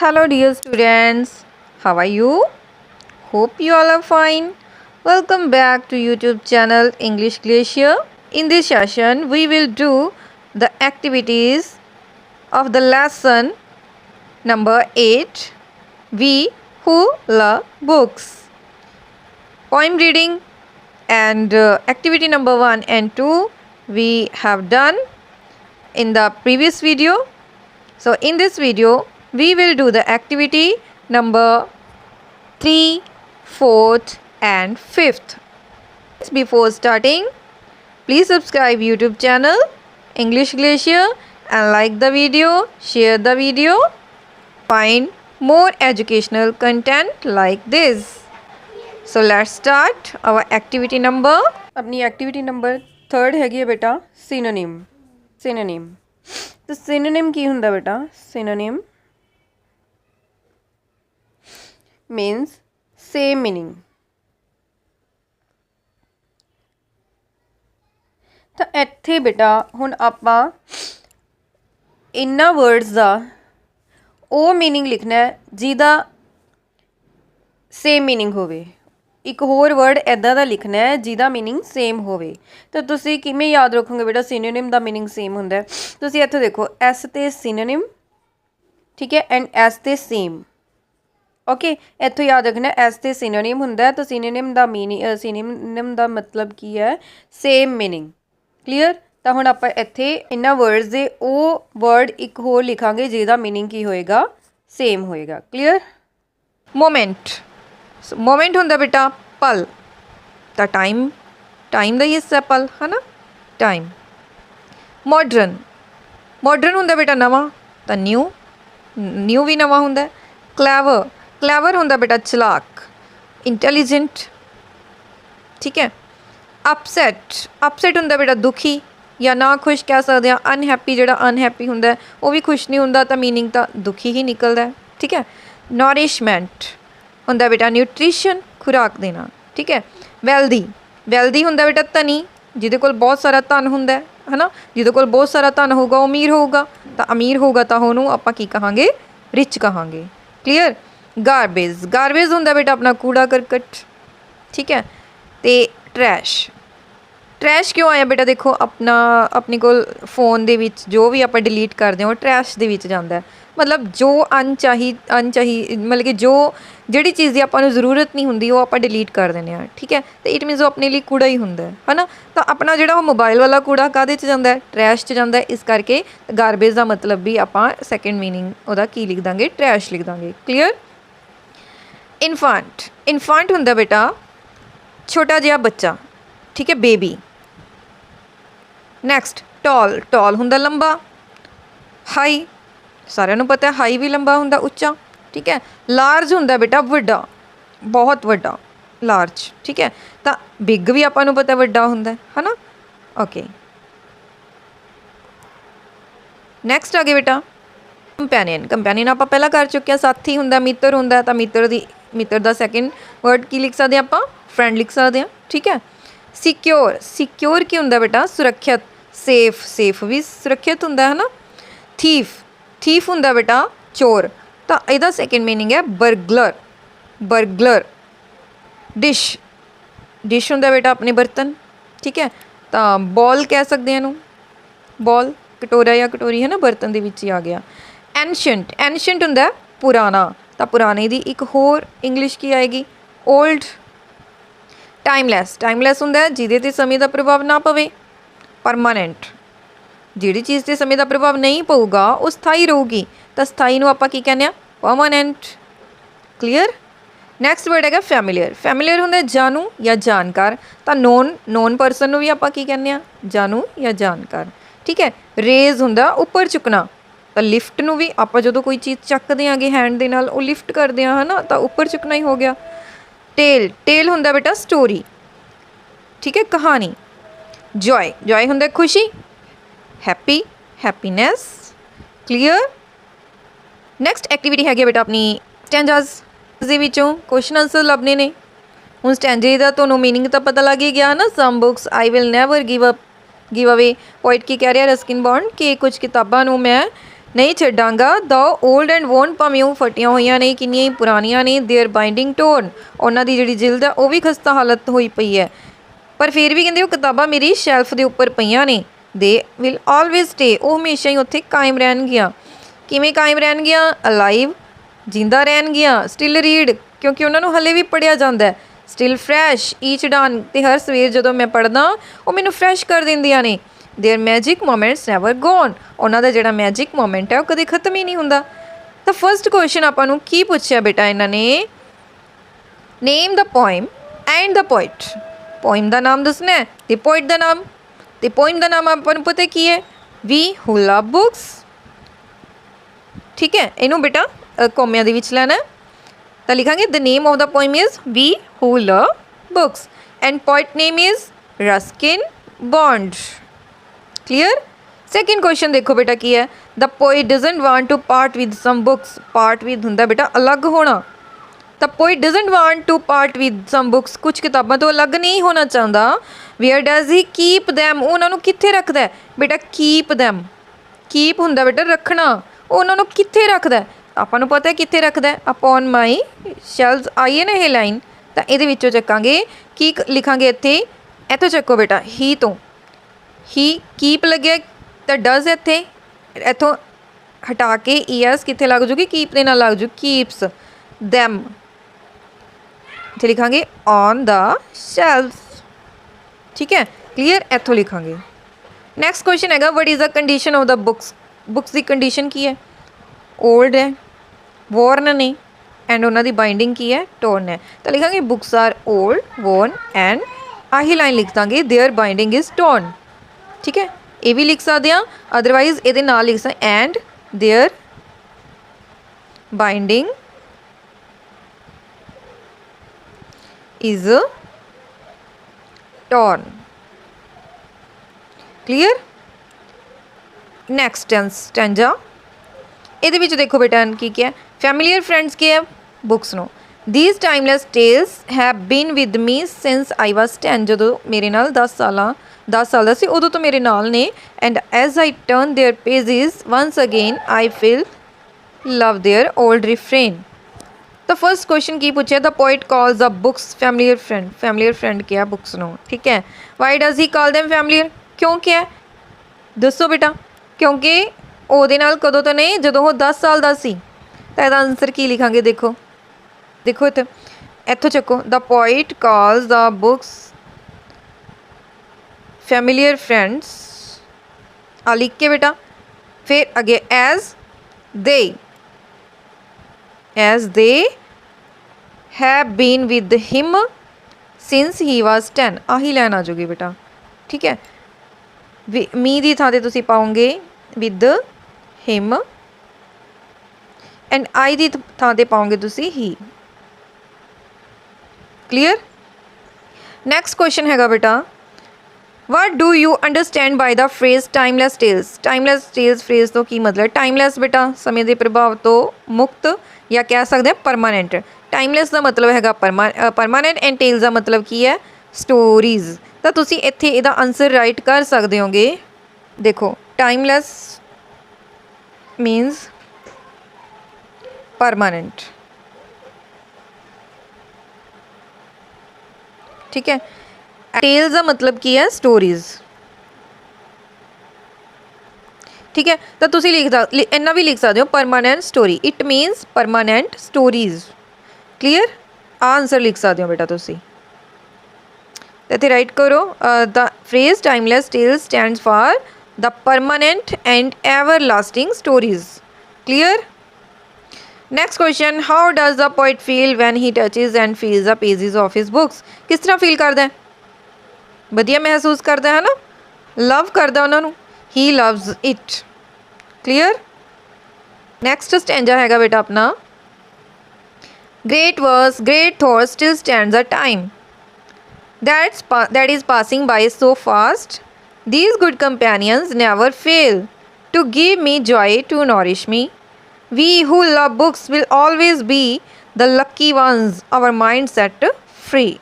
Hello, dear students. How are you? Hope you all are fine. Welcome back to YouTube channel English Glacier. In this session, we will do the activities of the lesson number 8. We who love books. Poem reading and activity number 1 and 2 we have done in the previous video. So in this video, we will do the activity number 3, 4th and 5th. Before starting, please subscribe YouTube channel English Glacier and like the video, share the video. Find more educational content like this. So let's start our activity number. अपनी activity number 3rd हैगी है बेटा synonym. तो synonym की हुंदा बेटा? Synonym means same meaning. तो ਇੱਥੇ बेटा ਹੁਣ ਆਪਾਂ ਇਨ੍ਹਾਂ words ਦਾ ਉਹ meaning ਲਿਖਣਾ ਹੈ ਜਿਹਦਾ same meaning ਹੋਵੇ। ਇੱਕ ਹੋਰ ਵਰਡ ਇੱਦਾਂ ਦਾ ਲਿਖਣਾ ਹੈ ਜਿਹਦਾ ਮੀਨਿੰਗ ਸੇਮ ਹੋਵੇ। ਤਾਂ ਤੁਸੀਂ ਕਿਵੇਂ ਯਾਦ ਰੱਖੋਗੇ ਬੇਟਾ ਸਿਨੋਨਿਮ ਦਾ ਮੀਨਿੰਗ ਸੇਮ ਹੁੰਦਾ ਹੈ? ਤੁਸੀਂ ਇੱਥੇ ਦੇਖੋ ਐਸ ਤੇ ਸਿਨੋਨਿਮ, ਠੀਕ ਹੈ, ਐਂਡ ਐਸ ਤੇ ਸੇਮ। ਓਕੇ, ਇੱਥੋਂ ਯਾਦ ਰੱਖਣਾ ਐਸ ਤੇ ਸਿਨੋਨਿਮ ਹੁੰਦਾ ਹੈ ਤਾਂ ਸਿਨੋਨਿਮ ਦਾ ਮਤਲਬ ਕੀ ਹੈ? Same meaning. ਕਲੀਅਰ? ਤਾਂ ਹੁਣ ਆਪਾਂ ਇੱਥੇ ਇਹਨਾਂ ਵਰਡਸ ਦੇ ਉਹ ਵਰਡ ਇੱਕ ਹੋਰ ਲਿਖਾਂਗੇ ਜਿਹਦਾ ਮੀਨਿੰਗ ਕੀ ਹੋਏਗਾ? ਸੇਮ ਹੋਏਗਾ। ਕਲੀਅਰ? मोमेंट होंदा बेटा पल, तो टाइम का ही हिस्सा पल है ना, टाइम। मॉडर्न होंदा बेटा नवा, तो न्यू भी नवा होंदा। क्लैवर होंदा बेटा चलाक, इंटैलीजेंट, ठीक है। अपसैट होंदा बेटा दुखी या ना खुश कह सकते हैं। अनहैप्पी जिहड़ा अनहैप्पी होंदा वो भी खुश नहीं होंदा, तो मीनिंग तो दुखी ही निकलदा है, ठीक है। नॉरिशमेंट होंदा बेटा न्यूट्रिशन, खुराक देना, ठीक है। वैल्दी होंदा बेटा धनी, जिहदे कोल बहुत सारा धन होंदा है ना, जिहदे कोल बहुत सारा धन होगा वो अमीर होगा, तो अमीर होगा तो उहनूं आपां की कहांगे? रिच कहांगे। क्लीयर? गारबेज होंदा बेटा अपना कूड़ा करकट, ठीक है। तो ट्रैश क्यों आया बेटा? देखो अपने कोल फोन दे विच जो भी आप डिलीट करते हो ट्रैश दे विच जांदा है। मतलब जो अनचाही मतलब कि जिहड़ी चीज़ की आपां नूं जरूरत नहीं हुंदी वो आप डिलीट कर देने, ठीक है। तो इट मीनस वो अपने लिए कूड़ा ही हुंदा है ना। तो अपना जिहड़ा वो मोबाइल वाला कूड़ा काहदे च जांदा है? ट्रैश च जांदा है। इस करके गारबेज का मतलब भी आपां सैकेंड मीनिंग उहदा की लिख दांगे? ट्रैश लिख दांगे। क्लीयर? इन्फांट हुंदा बेटा छोटा जिहा बच्चा, ठीक है, बेबी। नैक्सट टॉल हुंदा लंबा। हाई सारिਆਂ ਨੂੰ पता है, हाई भी लंबा हुंदा, उच्चा, ठीक है। लार्ज हुंदा बेटा वड्डा, बहुत वड्डा, लार्ज, ठीक है। तो बिग भी आपां नूं पता वड्डा हुंदा है ना। ओके, नैक्सट आ गए बेटा कंपैनियन आपां पहला कर चुके हैं। साथी हुंदा, मित्र हुंदा, तो मित्र दा सैकेंड वर्ड की लिख सकते हैं? आपां फ्रेंड लिख सकते हैं, ठीक है। सिक्योर की हुंदा बेटा? सुरक्षित। सेफ भी सुरक्षित हुंदा है ना। थीफ हुंदा बेटा चोर, तो इहदा सैकेंड मीनिंग है बर्गलर। डिश हुंदा बेटा अपने बर्तन, ठीक है। तो बॉल कह सकते हैं, बॉल कटोरा या कटोरी है ना, बर्तन दे विच ही आ गया। एनशेंट हुंदा पुराना, तो पुराने दी एक होर इंग्लिश की आएगी? ओल्ड। टाइमलैस हुंदा जिहदे ते समय का प्रभाव ना पवे। परमानेंट जिहड़ी चीज़ ते समय का प्रभाव नहीं पऊगा वो स्थाई रहूगी, तो स्थाई नूं आपां की कहने? परमानेंट। क्लीयर? नैक्सट वर्ड है फैमिलियर हुंदा जानू या जानकार, तो नोन परसन नूं भी आपां की कहने? जानू या जानकार, ठीक है। रेज हुंदा उपर चुकना, तो लिफ्ट नूं भी आपां जदों कोई चीज़ चकदे आंगे हैंड दे नाल वो लिफ्ट करदे हां है ना, तो उपर चुकना ही हो गया। टेल हुंदा बेटा स्टोरी, ठीक है, कहानी। जॉय हुंदा खुशी, हैप्पीनेस। क्लीयर? नैक्सट एक्टिविटी हैगी बेटा अपनी स्टैंजाज दे विचों क्वेश्चन आंसर लभने ने। हुण स्टैंजे दा तुहानूं मीनिंग तो पता लग ही गया ना। Some books I will never give away. Poet की कह रहा रस्किन बॉन्ड कि कुछ किताबां नूं मैं नहीं छड्डांगा द ओल्ड एंड वोन भावें वो फटियां हुई ने किन्नियां ही पुरानियां ने देयर बाइंडिंग टोन उन्हां दी जिहड़ी जिल्द है वो भी खस्ता हालत होई पई है पर फिर भी कहंदे वो किताबां मेरी शैल्फ दे उपर पईयां ने दे विल ऑलवेज स्टे वो हमेशा ही उत्थे कायम रहणगियां किवें कायम रहणगियां अलाइव जिंदा रहणगियां स्टिल रीड क्योंकि उन्हां नूं हले भी पढ़िया जांदा है स्टिल फ्रैश ईच डान ते हर सवेर जदों मैं पढ़दा वो मैनूं फ्रैश कर दिंदियां ने there magic moments never gone उन्हां दा जिहड़ा मैजिक मोमेंट है वो कदे खत्म ही नहीं हुंदा। तो फर्स्ट क्वेश्चन आपां नूं की पुछिआ बेटा इन्हां ने name the poem and the poet poem का नाम दसना है तो पोइट का नाम तो पोइम का नाम आपां नूं पता की है वी हू लव बुक्स ठीक है इनू बेटा कौमिया दे विच लैना तो लिखांगे the name of the poem is we who love books and poet name is Ruskin Bond clear. Second question देखो बेटा की है the poet doesn't want to part with some books part with हुंदा बेटा अलग होना the poet doesn't want to part with some books कुछ किताबों तो अलग नहीं होना चाहता where does he keep them उन्होंने कित्थे रखता है बेटा कीप दैम कीप हुंदा बेटा रखना उन्होंने कित्थे रखता है आपां नूं पता है कित्थे रखता है अपॉन माई शेल्व्स आई है ना ये लाइन तो ये विचों चक्कांगे की लिखांगे इत्थे इत्थों चक्को बेटा ही तो ही कीप लगे तो डज इत्थे इत्थों हटा के ई एस कित्थे लग जूगी कीप दे नाल लग जू कीप्स दैम इत्थे लिखांगे ऑन द शेल्व्स ठीक है क्लीयर इत्थों लिखांगे। नैक्सट क्वेश्चन हैगा what is the condition of the books books की कंडीशन की है ओल्ड है वॉर्न ने एंड उन्हों की बाइंडिंग की है टोन है तो लिखांगे books are old worn and आही लाइन लिख देंगे देयर बाइंडिंग इज़ टोन ठीक है ये भी लिख सकते हैं अदरवाइज ये नाल लिख सकते and their binding is torn clear. Next stanza ये देखो बेटा की क्या है फैमिलियर फ्रेंड्स के है books no these timeless tales have been with me since I was 10 जो मेरे नाल 10 साल का सी उदों तो मेरे नाल ने and as I turn their pages once again I feel love their old refrain. तो फर्स्ट क्वेश्चन की पूछे the poet calls the books familiar friend क्या बुक्स नो ठीक है why does he call them familiar क्यों क्या है दसो बेटा क्योंकि ਉਹਦੇ ਨਾਲ कदों तो नहीं ਜਦੋਂ ਉਹ 10 साल का सी तो ਇਹਦਾ आंसर की लिखांगे देखो देखो इत्थे इत्थों चक्को the poet calls the books familiar friends आ लिख के बेटा फिर अगे as they have been with him since he was 10 आही लाइन आ जाऊगी बेटा ठीक है मी दी थां ते तुसीं पाओगे विद हिम एंड आई दी थां ते पाओगे तुसीं ही क्लीयर। नैक्सट क्वेश्चन हैगा बेटा what do you understand by the phrase timeless tales phrase तो की मतलब टाइमलैस बेटा समय के प्रभाव तो मुक्त या कह सकते हैं परमानेंट टाइमलैस का मतलब हैगा परमानेंट एंड टेल्स का मतलब की है स्टोरीज तो तुसी इत्थे इहदा आंसर राइट कर सकते होगे देखो टाइमलैस मीन्स परमानेंट ठीक है टेल्स का मतलब की है स्टोरीज ठीक है तो तुसी इन्ना भी लिख सकते हो permanent story it means permanent stories clear answer लिख सकते हो बेटा तुसी इत्थे राइट करो the phrase timeless tales stands for the permanent and ever lasting stories clear. Next question how does the poet feel when he touches and feels the pages of his books किस तरह feel करता है वधिया महसूस करता है ना love करता उन्होंने he loves it clear. Next stanza हैगा बेटा अपना great verse great thought still stands the time that is passing by so fast these good companions never fail to give me joy to nourish me we who love books will always be the lucky ones our mind set free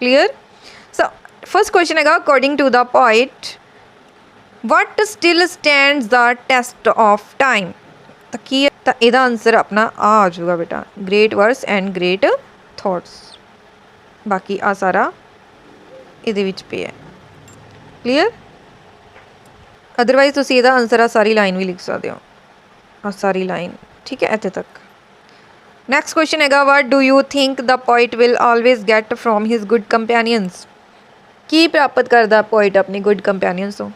clear। so first question है according to the poet what still stands the test of time. तो की है, तो यदा answer अपना आ जाऊगा बेटा, great words and great thoughts. बाकी आ सारा ये पे है। क्लीयर। अदरवाइज तुम यदा आंसर आ सारी लाइन भी लिख सकते हो, आ सारी लाइन। ठीक है, इतने तक। नैक्सट क्वेश्चन है, what do you think the poet will always get from his good companions. की प्राप्त करता पोइट अपने गुड कंपैनियंस तो?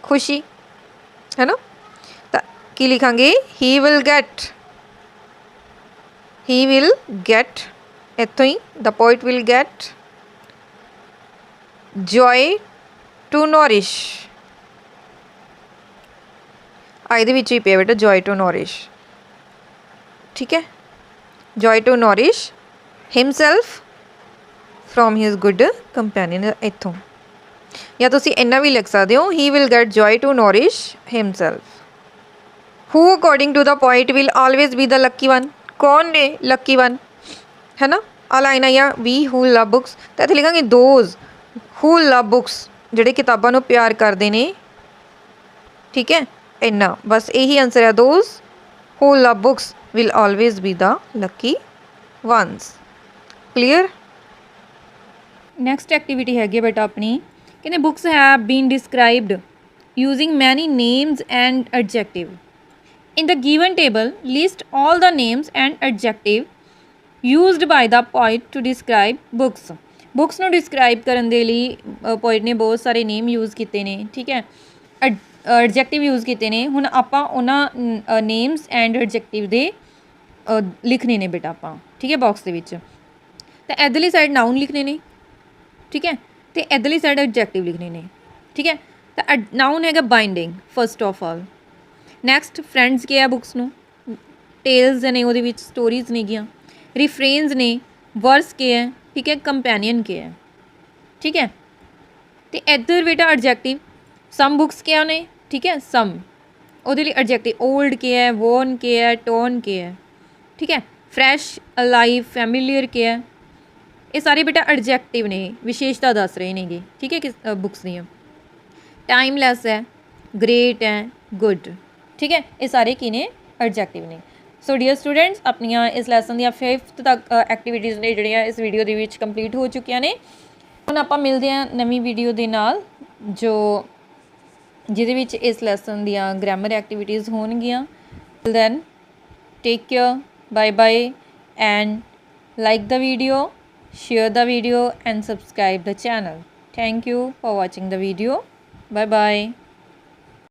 खुशी, है ना। तो की लिखांगे, ही विल गेट इतों ही, the poet will get joy to nourish. ये ही पे बेटा, जॉय टू नॉरिश। ठीक है, joy to nourish himself from his good companion इतों। या तुसी इन्ना भी लिख सकते हो, he will get joy to nourish himself. Who according to the poet will always be the lucky one. कौन ने लक्की वन, है ना। आ लाइन आई आ, वी हू लव बुक्स। तो इतने लिखांगे दोज हू लव बुक्स, जिहड़े किताबां नूं प्यार करते हैं। ठीक है, इन्ना बस यही आंसर है, those who love books will always be the lucky ones. Clear. Next activity हैगी बेटा अपनी, कहते books have been described using many names and adjective. In the given table list all the names and adjective used by the poet to describe books. Books नूं describe करन दे लई poet ने बहुत सारे नेम यूज़ किए ने। ठीक है, एडजैक्टिव यूज़ किए ने। हुण आपां उन्हां नेम्स एंड एडजैक्टिव दे लिखने ने बेटा आपां। ठीक है, बॉक्स दे विच। तो इधरली साइड नाउन लिखने ने। ठीक है, तो इधरली साइड एडजैक्टिव लिखने ने। ठीक है, तो नाउन हैगा binding first of all. Next friends क्या है बुक्स नूं, टेल्स ने उहदे विच स्टोरीज ने गियां। रिफ्रेन्स ने, वर्स के है। ठीक है, कंपैनियन के है। ठीक है, तो इधर बेटा एडजैक्टिव सम बुक्स क्या ने। ठीक है, सम उहदे लई एडजैक्टिव ओल्ड के है, वॉर्न के है, टॉर्न के है। ठीक है, फ्रैश, अलाइव, फैमिलियर के है। ये सारे बेटा एडजैक्टिव ने, विशेषता दस रहे ने। ठीक है, किस बुक्स दी। टाइमलैस है, ग्रेट है, गुड। ठीक है, ये सारे की ने एडजैक्टिव ने। सो डियर स्टूडेंट्स, अपनिया इस लैसन दी 5th तक एक्टिविटीज़ ने जिहड़ियां इस वीडियो दे विच कंप्लीट हो चुकियां ने। हुण आपां मिलदे हां नवीं वीडियो दे नाल, जो जिहदे विच इस लैसन दियां ग्रामर एक्टिविटीज़ होणगियां। Till then take care, bye bye, and like the video, share the video and subscribe the channel. Thank you for watching the video. Bye bye.